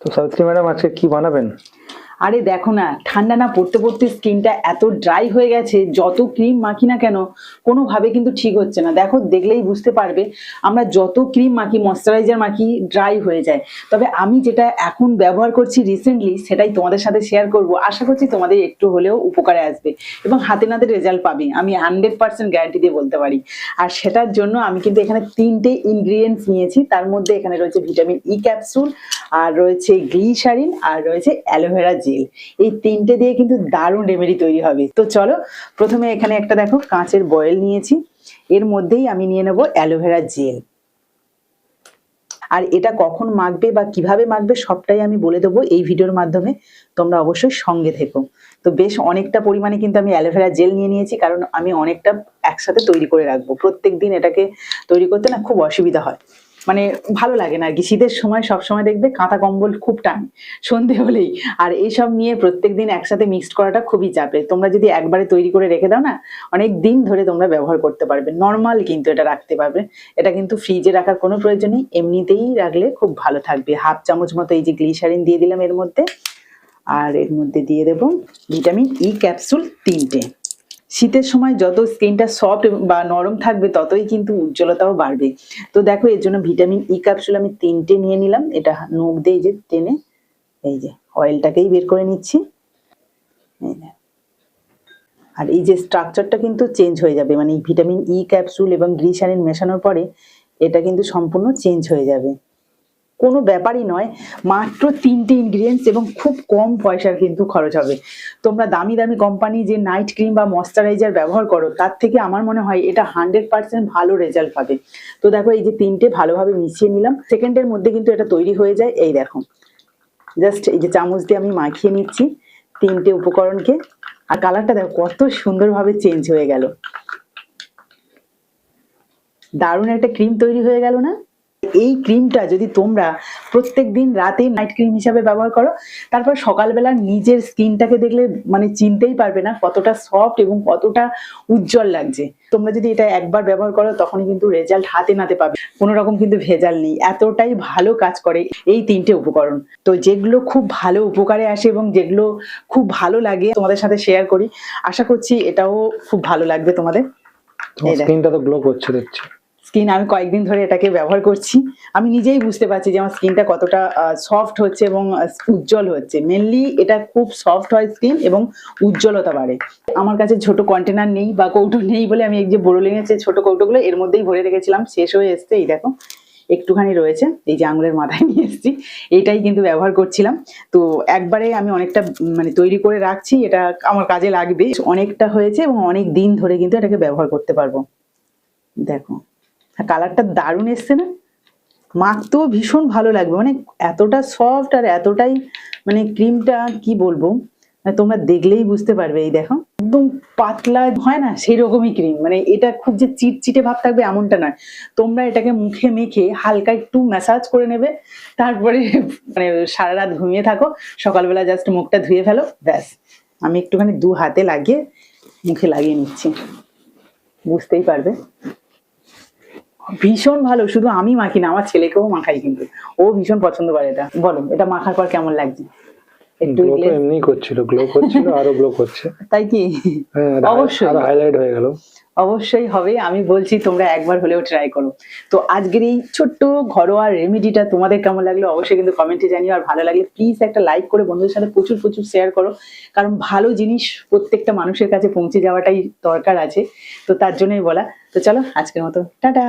তো সাবিত্রী ম্যাডাম আজকে কি বানাবেন? আরে দেখো না, ঠান্ডা না পড়তে পড়তে স্কিনটা এত ড্রাই হয়ে গেছে, যত ক্রিম মাখি না কেন কোনোভাবে কিন্তু ঠিক হচ্ছে না। দেখো, দেখলেই বুঝতে পারবে আমরা যত ক্রিম মাখি, ময়শ্চারাইজার মাখি, ড্রাই হয়ে যায়। তবে আমি যেটা এখন ব্যবহার করছি রিসেন্টলি, সেটাই তোমাদের সাথে শেয়ার করব। আশা করছি তোমাদের একটু হলেও উপকারে আসবে এবং হাতে নাতে রেজাল্ট পাবে, আমি 100% গ্যারান্টি দিয়ে বলতে পারি। আর সেটার জন্য আমি কিন্তু এখানে 3টে ইনগ্রিডিয়েন্টস নিয়েছি। তার মধ্যে এখানে রয়েছে ভিটামিন ই ক্যাপসুল, আর রয়েছে গ্লিসারিন, আর রয়েছে অ্যালোভেরা জেল। এই 3টে দিয়ে কিন্তু দারুণ রেমেডি তৈরি হবে। তো চলো, প্রথমে এখানে একটা দেখো কাঁচের বয়েল নিয়েছি, এর মধ্যেই আমি নিয়ে নেব অ্যালোভেরা জেল। আর এটা কখন মাখবে বা কিভাবে মাখবে সবটাই আমি বলে দেবো এই ভিডিওর মাধ্যমে, তোমরা অবশ্যই সঙ্গে থেকো। তো বেশ অনেকটা পরিমাণে কিন্তু আমি অ্যালোভেরা জেল নিয়ে নিয়েছি, কারণ আমি অনেকটা একসাথে তৈরি করে রাখবো। প্রত্যেক দিন এটাকে তৈরি করতে না খুব অসুবিধা হয়, মানে ভালো লাগে না আর কি। শীতের সময় সবসময় দেখবে কাঁথা কম্বল খুব টানে সন্ধে হলেই, আর এইসব নিয়ে প্রত্যেকদিন একসাথে মিক্সড করাটা খুবই চাপের। তোমরা যদি একবারে তৈরি করে রেখে দাও না, অনেক দিন ধরে তোমরা ব্যবহার করতে পারবে। নর্মাল কিন্তু এটা রাখতে পারবে, এটা কিন্তু ফ্রিজে রাখার কোনো প্রয়োজন নেই, এমনিতেই রাখলে খুব ভালো থাকবে। হাফ চামচ মতো এই যে গ্লিসারিন দিয়ে দিলাম এর মধ্যে, আর এর মধ্যে দিয়ে দেবো ভিটামিন ই ক্যাপসুল 3টে। শীতের সময় যত স্কিনটা সফট বা নরম থাকবে ততই কিন্তু উজ্জ্বলতাও বাড়বে। তো দেখো, এর জন্য ভিটামিন ই ক্যাপসুল আমি 3টে নিয়ে নিলাম। এটা নখ দিয়ে যে টেনে এই যে অয়েলটাকেই বের করে নিচ্ছি। আর এই যে স্ট্রাকচারটা কিন্তু চেঞ্জ হয়ে যাবে, মানে ভিটামিন ই ক্যাপসুল এবং গ্লিসারিন মেশানোর পরে এটা কিন্তু সম্পূর্ণ চেঞ্জ হয়ে যাবে। কোনো ব্যাপারই নয়, মাত্র 3টে ইনগ্রিডিয়েন্টস এবং খুব কম পয়সার কিন্তু খরচ হবে। তোমরা দামি দামি কোম্পানি যে নাইট ক্রিম বা ময়শ্চারাইজার ব্যবহার করো, তার থেকে আমার মনে হয় এটা 100% ভালো রেজাল্ট পাবে। তো দেখো, এই যে 3টে ভালোভাবে মিশিয়ে নিলাম, সেকেন্ডের মধ্যে কিন্তু এটা তৈরি হয়ে যায়। এই দেখো, জাস্ট এই যে চামচ দিয়ে আমি মাখিয়ে নিচ্ছি 3টে উপকরণকে, আর কালারটা দেখো কত সুন্দরভাবে চেঞ্জ হয়ে গেল। দারুণ একটা ক্রিম তৈরি হয়ে গেল না? এই ক্রিমটা যদি তোমরা প্রত্যেক দিন রাতে নাইট ক্রিম হিসাবে ব্যবহার করো, তারপর সকালবেলা নিজের স্কিনটাকে দেখলে মানে চিনতেই পারবে না কতটা সফট এবং কতটা উজ্জ্বল লাগছে। তোমরা যদি এটা একবার ব্যবহার করো তখনই কিন্তু রেজাল্ট হাতে নাতে পাবে, কোনো রকম কিন্তু ভেজাল নেই। এতটাই ভালো কাজ করে এই 3টে উপকরণ। তো যেগুলো খুব ভালো উপকারে আসে এবং যেগুলো খুব ভালো লাগে তোমাদের সাথে শেয়ার করি। আশা করছি এটাও খুব ভালো লাগবে তোমাদের। স্কিনটা তো গ্লো করছে দেখছি। স্কিন আমি কয়েকদিন ধরে এটাকে ব্যবহার করছি, আমি নিজেই বুঝতে পারছি যে আমার স্কিনটা কতটা সফট হচ্ছে এবং উজ্জ্বল হচ্ছে। মেনলি এটা খুব সফট হয় স্কিন এবং উজ্জ্বলতা বাড়ে। আমার কাছে ছোট কন্টেনার নেই বা কৌটো নেই বলে আমি এই যে বোরোলিনের যে ছোট কৌটোগুলো এর মধ্যেই ভরে রেখেছিলাম, শেষ হয়ে এসছে। এই দেখো একটুখানি রয়েছে, এই যে আঙুলের মাথায় নিয়ে এসেছি, এইটাই কিন্তু ব্যবহার করছিলাম। তো একবারে আমি অনেকটা মানে তৈরি করে রাখছি, এটা আমার কাজে লাগবে। অনেকটা হয়েছে এবং অনেক দিন ধরে কিন্তু এটাকে ব্যবহার করতে পারবো। দেখো কালারটা দারুণ এসছে না? মাখতেও ভীষণ ভালো লাগবে, মানে এতটা সফট আর এতটাই মানে ক্রিমটা কি বলবো, মানে তোমরা দেখলেই বুঝতে পারবে। এই দেখো একদম পাতলা হয় না সেই রকমই ক্রিম, মানে এটা খুব যে চিটচিটে ভাব থাকবে এমনটা নয়। তোমরা এটাকে মুখে মেখে হালকা একটু ম্যাসাজ করে নেবে, তারপরে মানে সারা রাত ঘুমিয়ে থাকো, সকালবেলা জাস্ট মুখটা ধুয়ে ফেলো, ব্যাস। আমি একটুখানি 2 হাতে লাগিয়ে মুখে লাগিয়ে নিচ্ছি, বুঝতেই পারবে। ভীষণ ভালো, শুধু আমি মাখি না, আমার ছেলেকেও মাখাই, কিন্তু ও ভীষণ পছন্দ করে এটা। বলো এটা মাখার পর কেমন লাগছে? একটু এমনি করছিল, গ্লো করছিল, আরো গ্লো করছে। তাই কি? অবশ্যই আরো হাইলাইট হয়ে গেল। অবশ্যই হবে, আমি বলছি তোমরা একবার হলেও ট্রাই করো। তো আজকের এই ছোট্ট ঘরোয়া রেমেডিটা তোমাদের কেমন লাগলো অবশ্যই কিন্তু কমেন্টে জানিও। আর ভালো লাগলে প্লিজ একটা লাইক করে বন্ধুদের সাথে প্রচুর প্রচুর শেয়ার করো, কারণ ভালো জিনিস প্রত্যেকটা মানুষের কাছে পৌঁছে যাওয়াটাই দরকার আছে। তো তার জন্যই বলা। তো চলো আজকের মতো টাটা।